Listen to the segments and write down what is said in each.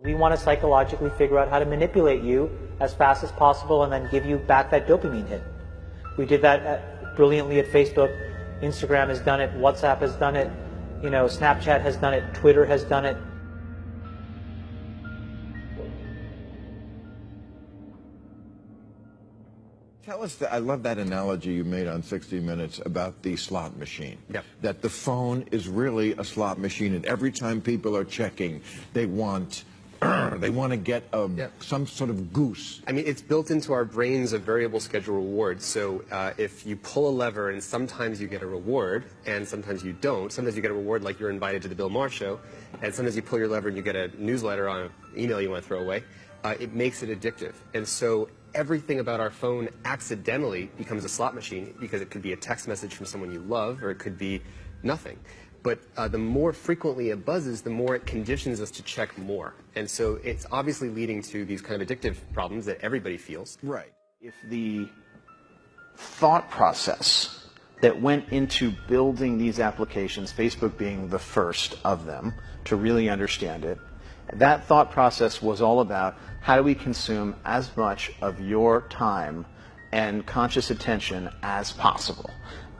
We want to psychologically figure out how to manipulate you as fast as possible and then give you back that dopamine hit. We did that brilliantly at Facebook. Instagram has done it. WhatsApp has done it. Snapchat has done it. Twitter has done it. Tell us, I love that analogy you made on 60 Minutes about the slot machine. Yep. That the phone is really a slot machine, and every time people are checking, they want to get some sort of goose. I mean, it's built into our brains a variable schedule reward. So if you pull a lever and sometimes you get a reward and sometimes you don't, sometimes you get a reward like you're invited to the Bill Maher show, and sometimes you pull your lever and you get a newsletter on an email you want to throw away, it makes it addictive. And so everything about our phone accidentally becomes a slot machine, because it could be a text message from someone you love, or it could be nothing. But the more frequently it buzzes, the more it conditions us to check more. And so it's obviously leading to these kind of addictive problems that everybody feels. Right. If the thought process that went into building these applications, Facebook being the first of them to really understand it, that thought process was all about how do we consume as much of your time and conscious attention as possible.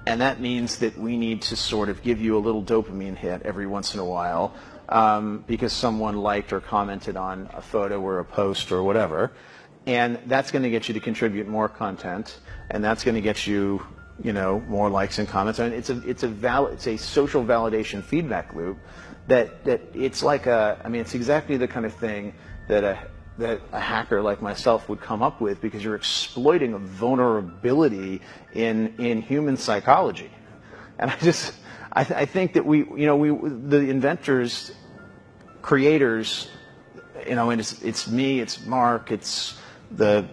And that means that we need to sort of give you a little dopamine hit every once in a while because someone liked or commented on a photo or a post or whatever. And that's going to get you to contribute more content, and that's going to get you, more likes and comments. And it's a social validation feedback loop that it's like it's exactly the kind of thing that a hacker like myself would come up with, because you're exploiting a vulnerability in human psychology. And I think that the inventors, creators, and it's me, it's Mark, it's the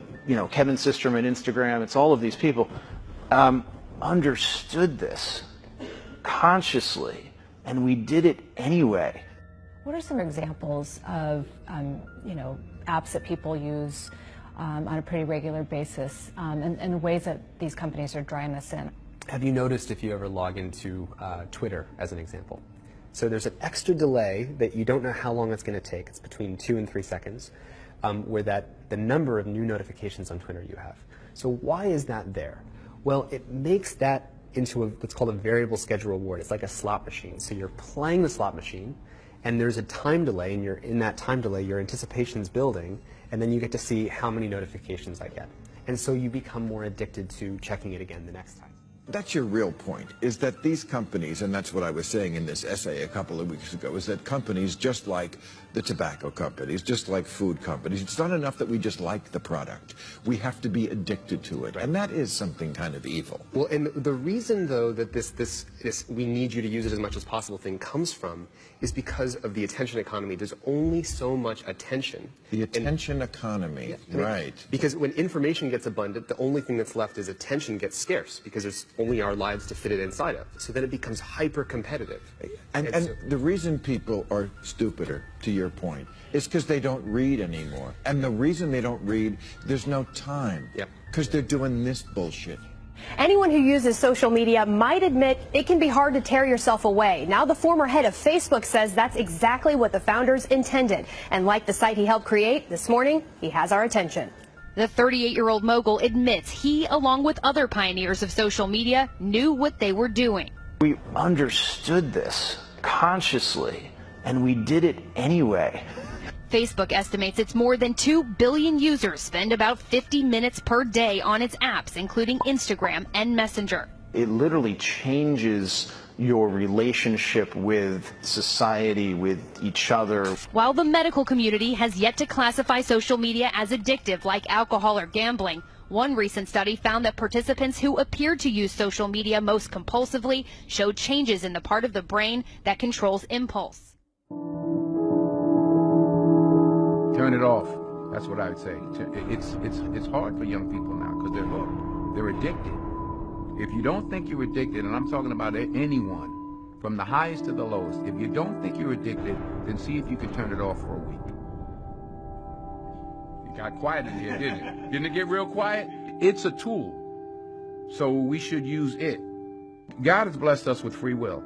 Kevin Systrom at Instagram, it's all of these people, understood this consciously, and we did it anyway. What are some examples of apps that people use on a pretty regular basis, and ways that these companies are drawing this in? Have you noticed, if you ever log into Twitter, as an example, so there's an extra delay that you don't know how long it's going to take. It's between 2 and 3 seconds, where the number of new notifications on Twitter you have. So why is that there? Well, it makes that into what's called a variable schedule reward. It's like a slot machine. So you're playing the slot machine, and there's a time delay, and in that time delay, your anticipation's building, and then you get to see how many notifications I get. And so you become more addicted to checking it again the next time. That's your real point, is that these companies, and that's what I was saying in this essay a couple of weeks ago, is that companies, just like the tobacco companies, just like food companies, it's not enough that we just like the product. We have to be addicted to it, and that is something kind of evil. Well, and the reason, though, that this we need you to use it as much as possible thing comes from is because of the attention economy. There's only so much attention. The attention economy, right. Because when information gets abundant, the only thing that's left is attention gets scarce, because there's only our lives to fit it inside of. So then it becomes hyper-competitive. And the reason people are stupider, to your point, is because they don't read anymore. And the reason they don't read, there's no time. Yep. Because they're doing this bullshit. Anyone who uses social media might admit it can be hard to tear yourself away. Now the former head of Facebook says that's exactly what the founders intended. And like the site he helped create, this morning, he has our attention. The 38-year-old mogul admits he, along with other pioneers of social media, knew what they were doing. We understood this consciously, and we did it anyway. Facebook estimates it's more than 2 billion users spend about 50 minutes per day on its apps, including Instagram and Messenger. It literally changes your relationship with society, with each other. While the medical community has yet to classify social media as addictive like alcohol or gambling, one recent study found that participants who appeared to use social media most compulsively showed changes in the part of the brain that controls impulse. Turn it off. That's what I would say. It's hard for young people now because they're hooked. They're addicted. If you don't think you're addicted, and I'm talking about anyone, from the highest to the lowest, if you don't think you're addicted, then see if you can turn it off for a week. It got quiet in here, didn't it? Didn't it get real quiet? It's a tool, so we should use it. God has blessed us with free will.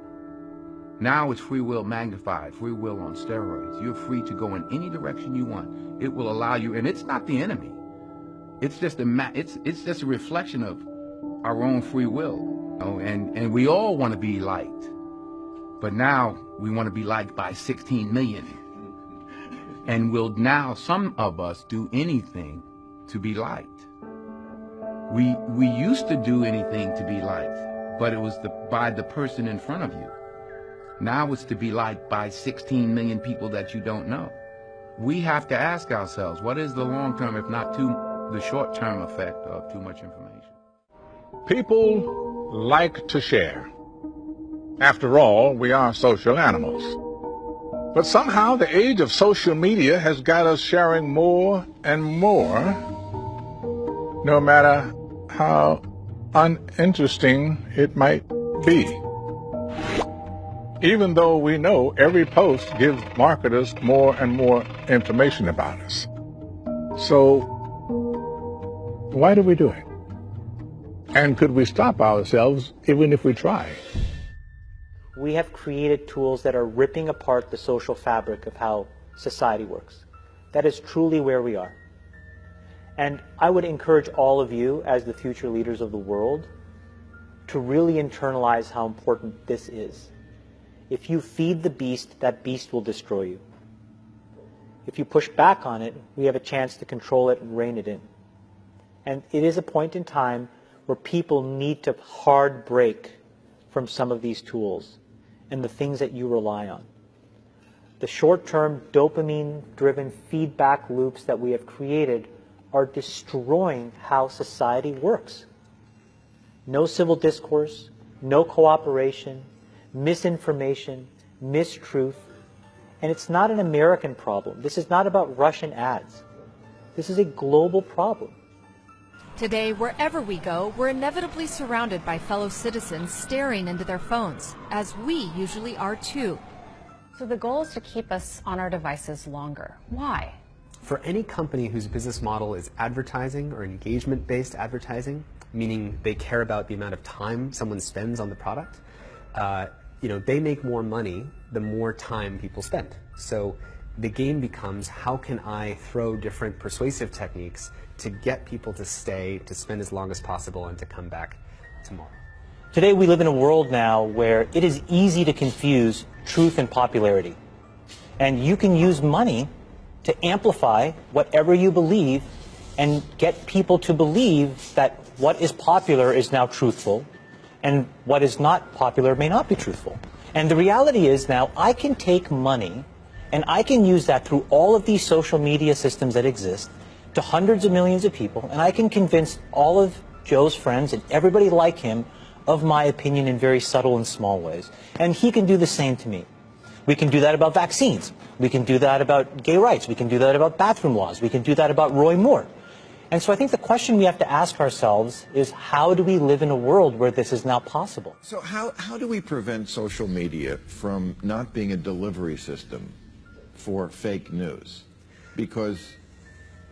Now it's free will magnified, free will on steroids. You're free to go in any direction you want. It will allow you, and it's not the enemy. It's just it's just a reflection of our own free will. Oh, and we all want to be liked. But now we want to be liked by 16 million. And will now some of us do anything to be liked. We used to do anything to be liked, but it was by the person in front of you. Now it's to be liked by 16 million people that you don't know. We have to ask ourselves, what is the long-term, if not the short-term effect of too much information? People like to share. After all, we are social animals. But somehow the age of social media has got us sharing more and more, no matter how uninteresting it might be. Even though we know every post gives marketers more and more information about us. So, why do we do it? And could we stop ourselves even if we try? We have created tools that are ripping apart the social fabric of how society works. That is truly where we are. And I would encourage all of you, as the future leaders of the world, to really internalize how important this is. If you feed the beast, that beast will destroy you. If you push back on it, we have a chance to control it and rein it in. And it is a point in time where people need to hard break from some of these tools and the things that you rely on. The short-term dopamine-driven feedback loops that we have created are destroying how society works. No civil discourse, no cooperation, misinformation, mistruth, and it's not an American problem. This is not about Russian ads. This is a global problem. Today, wherever we go, we're inevitably surrounded by fellow citizens staring into their phones, as we usually are too. So the goal is to keep us on our devices longer. Why? For any company whose business model is advertising or engagement-based advertising, meaning they care about the amount of time someone spends on the product, they make more money the more time people spend. So the game becomes, how can I throw different persuasive techniques to get people to stay, to spend as long as possible, and to come back tomorrow? Today we live in a world now where it is easy to confuse truth and popularity. And you can use money to amplify whatever you believe and get people to believe that what is popular is now truthful and what is not popular may not be truthful. And the reality is now I can take money and I can use that through all of these social media systems that exist to hundreds of millions of people, and I can convince all of Joe's friends and everybody like him of my opinion in very subtle and small ways. And he can do the same to me. We can do that about vaccines. We can do that about gay rights. We can do that about bathroom laws. We can do that about Roy Moore. And so I think the question we have to ask ourselves is, how do we live in a world where this is now possible? So how do we prevent social media from not being a delivery system for fake news? Because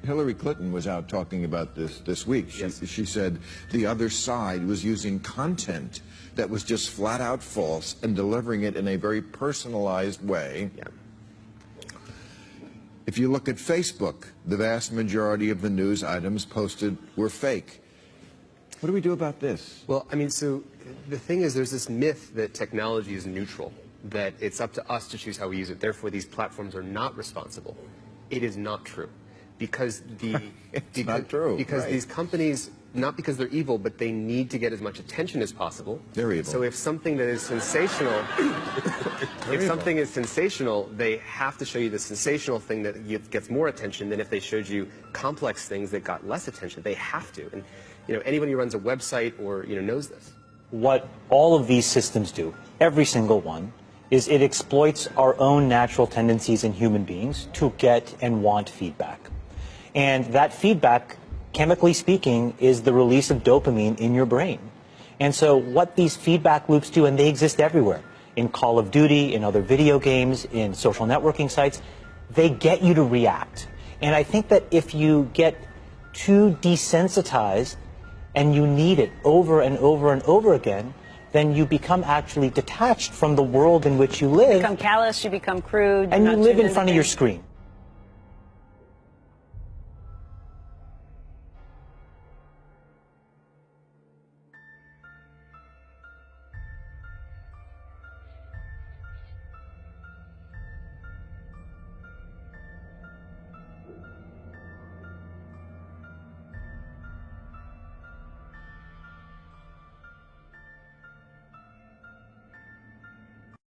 Hillary Clinton was out talking about this week. She said the other side was using content that was just flat out false and delivering it in a very personalized way. Yeah. If you look at Facebook, the vast majority of the news items posted were fake. What do we do about this? Well, I mean, so the thing is, there's this myth that technology is neutral, that it's up to us to choose how we use it. Therefore, these platforms are not responsible. It is not true. Because not true. Because right. These companies, not because they're evil, but they need to get as much attention as possible. They're evil. So if something that is sensational, something is sensational, they have to show you the sensational thing that gets more attention than if they showed you complex things that got less attention. They have to, and anybody who runs a website or knows this. What all of these systems do, every single one, is it exploits our own natural tendencies in human beings to get and want feedback. And that feedback, chemically speaking, is the release of dopamine in your brain. And so what these feedback loops do, and they exist everywhere, in Call of Duty, in other video games, in social networking sites, they get you to react. And I think that if you get too desensitized and you need it over and over and over again, then you become actually detached from the world in which you live. You become callous, you become crude. And you live in front of your screen.